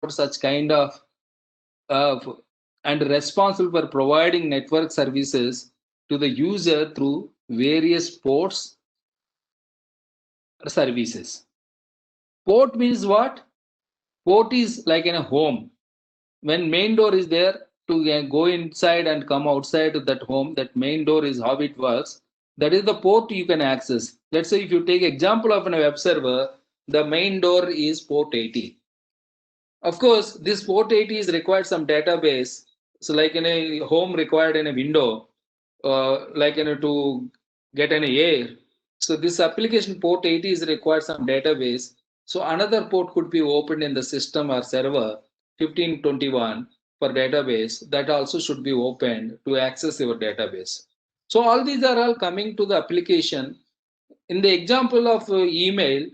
such kind of and responsible for providing network services to the user through various ports or services. Port means what? Port is like in a home. When main door is there, to go inside and come outside that home, that main door is how it works. That is the port you can access. Let's say if you take example of a web server, the main door is port 80. Of course, this port 80 is required some database. So like in a home required in a window, like to get an air. So this application port 80 is required some database. So another port could be opened in the system or server 1521 for database. That also should be opened to access your database. So all these are all coming to the application. In the example of email,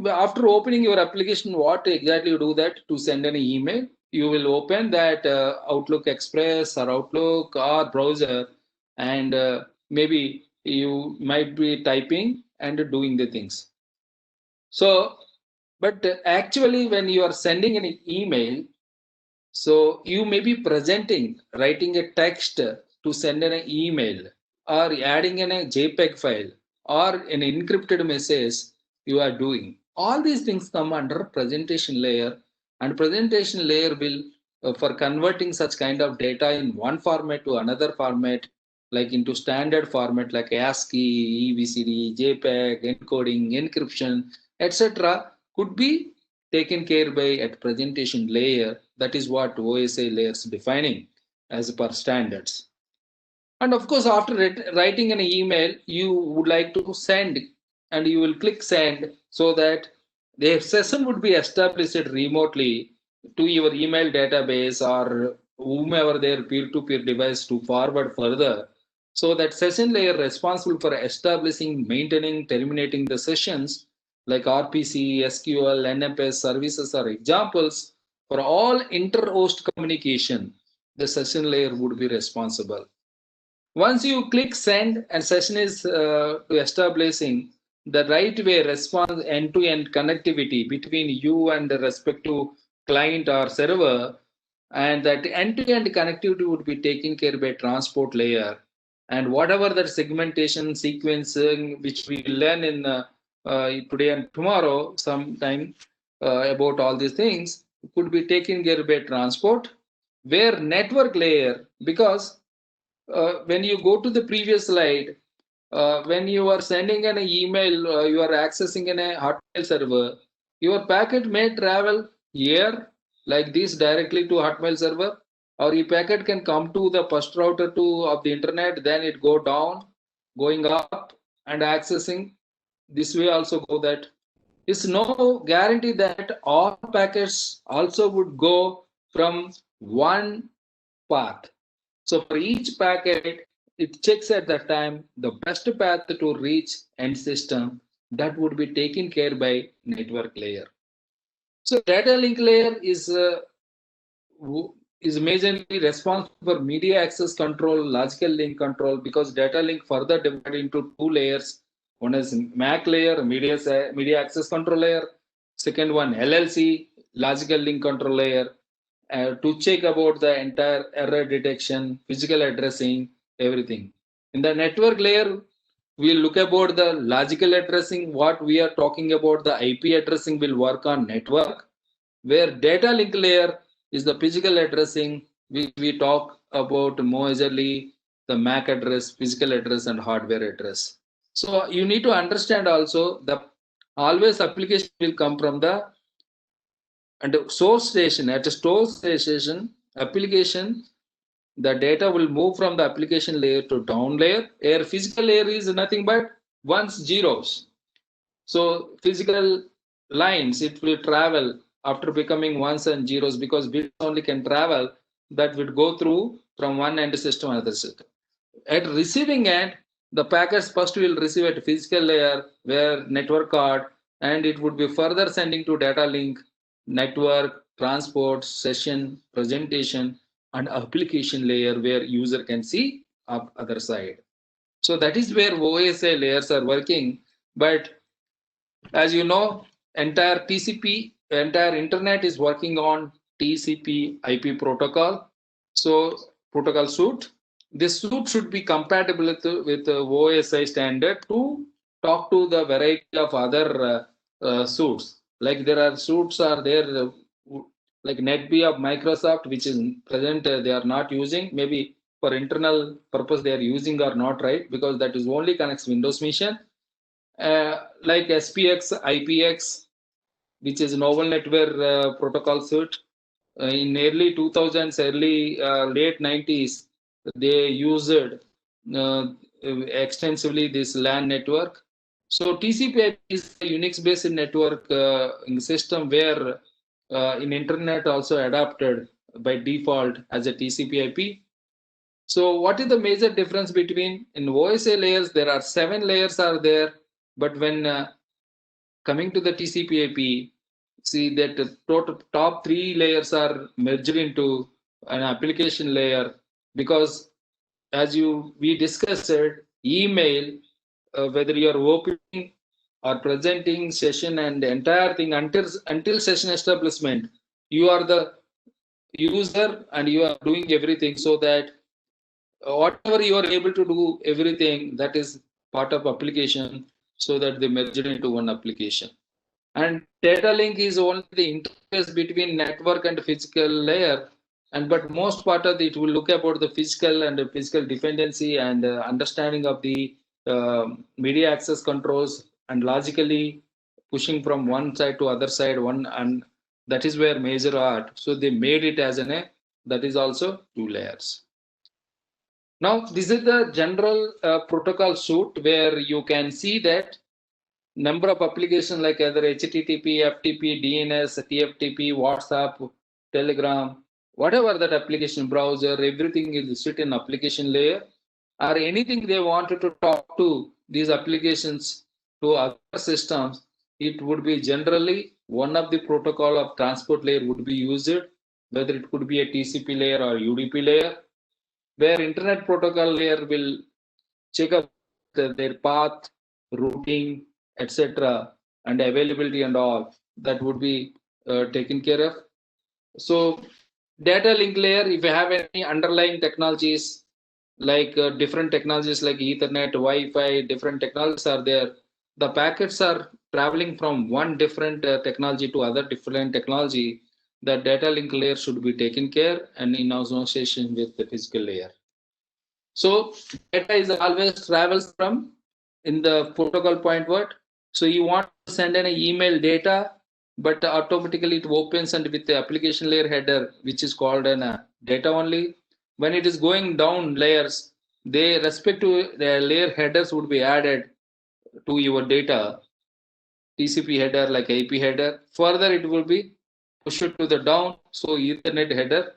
after opening your application, what exactly you do that to send an email? You will open that Outlook Express or Outlook or browser, and maybe you might be typing and doing the things. So, but actually, when you are sending an email, so you may be presenting, writing a text to send an email, or adding in a JPEG file, or an encrypted message you are doing. All these things come under presentation layer, and presentation layer will for converting such kind of data in one format to another format, like into standard format like ASCII, EBCD, JPEG, encoding, encryption, etc. could be taken care by at presentation layer. That is what OSI layers defining as per standards. And of course, after writing an email, you would like to send, and you will click send so that the session would be established remotely to your email database or whomever their peer-to-peer device to forward further. So that session layer responsible for establishing, maintaining, terminating the sessions like RPC, SQL, NFS services are examples. For all inter-host communication, the session layer would be responsible. Once you click send and session is to establishing the right way response end-to-end connectivity between you and the respective client or server, and that end-to-end connectivity would be taken care by transport layer, and whatever that segmentation sequencing which we will learn in today and tomorrow sometime about all these things could be taken care by transport, where network layer, because when you go to the previous slide, when you are sending an email, you are accessing in a Hotmail server, your packet may travel here like this directly to Hotmail server, or your packet can come to the first router to of the internet, then it go down, going up and accessing. This way also go that. Is no guarantee that all packets also would go from one path. So for each packet, it checks at that time the best path to reach end system that would be taken care by network layer. So data link layer is majorly responsible for media access control, logical link control, because data link further divided into two layers. One is MAC layer, media access control layer. Second one LLC, logical link control layer, to check about the entire error detection, physical addressing, everything. In the network layer, we look about the logical addressing. What we are talking about, the IP addressing will work on network, where data link layer is the physical addressing. We talk about majorly the MAC address, physical address, and hardware address. So you need to understand also the always application will come from the and source station. At a source station application, the data will move from the application layer to down layer. Air physical layer is nothing but ones zeros. So physical lines, it will travel after becoming ones and zeros, because bits only can travel, that would go through from one end system to another system. At receiving end, the packets first will receive at physical layer where network card, and it would be further sending to data link, network, transport, session, presentation, and application layer where user can see up other side. So that is where OSI layers are working. But as you know, entire TCP entire internet is working on TCP IP protocol. So protocol suite. This suite should be compatible with the OSI standard to talk to the variety of other suites. Like there are suites are there like NetB of Microsoft, which is present they are not using. Maybe for internal purpose they are using or not, right? Because that is only connects Windows Machine. Like SPX, IPX, which is novel network protocol suite. In early 2000s, early late 90s, they used extensively this LAN network. So TCP/IP is a Unix-based network system where in internet also adapted by default as a TCP/IP. So what is the major difference between in OSA layers? There are 7 layers are there, but when coming to the TCP/IP, see that the top 3 layers are merged into an application layer because, as we discussed, email, whether you are opening or presenting session and the entire thing until session establishment, you are the user and you are doing everything so that whatever you are able to do everything that is part of application so that they merge it into one application. And data link is only the interface between network and physical layer. And but most part of it will look about the physical and the physical dependency and understanding of the media access controls and logically pushing from one side to other side one, and that is where major art. So they made it as an a that is also 2 layers. Now this is the general protocol suite where you can see that number of applications like either HTTP, FTP, DNS, TFTP, WhatsApp, Telegram, whatever that application browser, everything is sit in application layer, or anything they wanted to talk to these applications to other systems, it would be generally one of the protocol of transport layer would be used, whether it could be a TCP layer or UDP layer, where internet protocol layer will check up their path, routing, etc., and availability and all that would be taken care of. So, data link layer, if you have any underlying technologies like different technologies like Ethernet, Wi-Fi, different technologies are there. The packets are traveling from one different technology to other different technology. The data link layer should be taken care and in association with the physical layer. So data is always travels from in the protocol point what. So you want to send an email data, but automatically it opens and with the application layer header, which is called an data only. When it is going down layers, they respect to the layer headers would be added to your data, TCP header like IP header. Further, it will be pushed to the down. So Ethernet header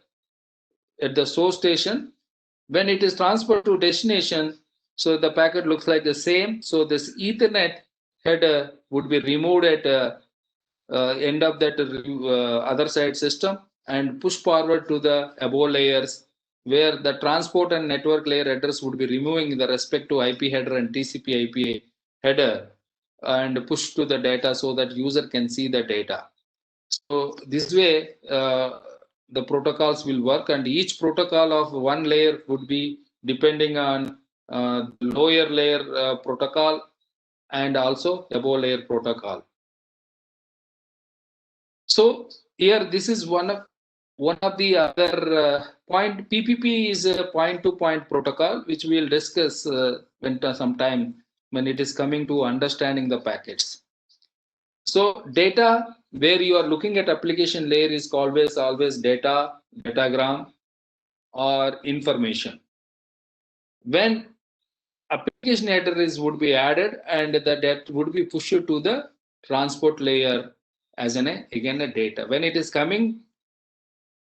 at the source station. When it is transferred to destination, so the packet looks like the same. So this Ethernet header would be removed at end of that other side system and push forward to the above layers where the transport and network layer address would be removing the respect to IP header and TCP IP header and push to the data so that user can see the data. So this way, the protocols will work, and each protocol of one layer would be depending on lower layer protocol and also above layer protocol. So here, this is one of the other point. PPP is a point-to-point protocol, which we will discuss when sometime when it is coming to understanding the packets. So data where you are looking at application layer is always data, datagram, or information. When application header is would be added and that would be pushed to the transport layer as again a data. When it is coming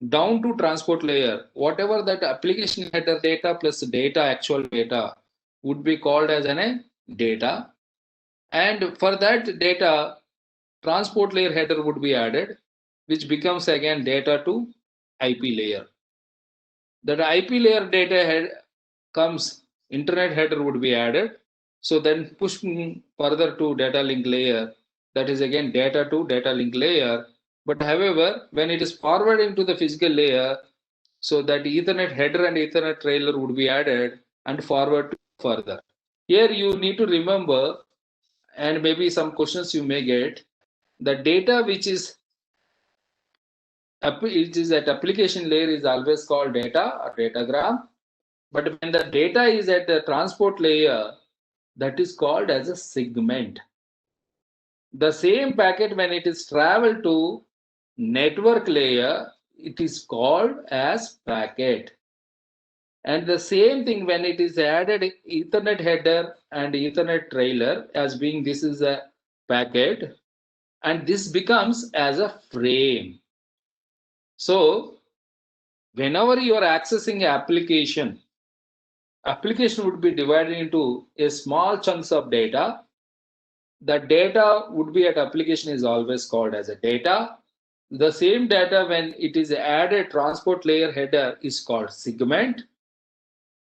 down to transport layer, whatever that application header data plus data actual data would be called as a data. And for that data, transport layer header would be added, which becomes again data to IP layer. That IP layer data head comes, internet header would be added. So then pushing further to data link layer, that is again data to data link layer. But however, when it is forwarding to the physical layer, so that Ethernet header and Ethernet trailer would be added and forward further. Here you need to remember, and maybe some questions you may get, the data which is it is at application layer is always called data or datagram. But when the data is at the transport layer, that is called as a segment. The same packet, when it is traveled to network layer, it is called as packet. And the same thing when it is added Ethernet header and Ethernet trailer as being this is a packet, and this becomes as a frame. So whenever you are accessing application would be divided into a small chunks of data. The data would be at application is always called as a data. The same data when it is added transport layer header is called segment.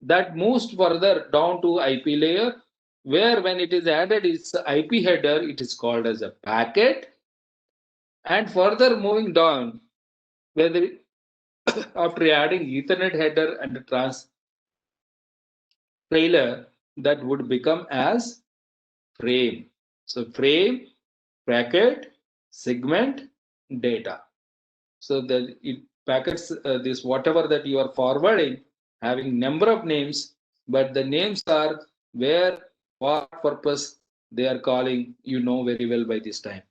That moves further down to IP layer, where when it is added its IP header, it is called as a packet. And further moving down, whether after adding Ethernet header and trailer, that would become as frame. So frame, packet, segment, data. So that it packets this whatever that you are forwarding having number of names, but the names are where, what purpose they are calling, you know very well by this time.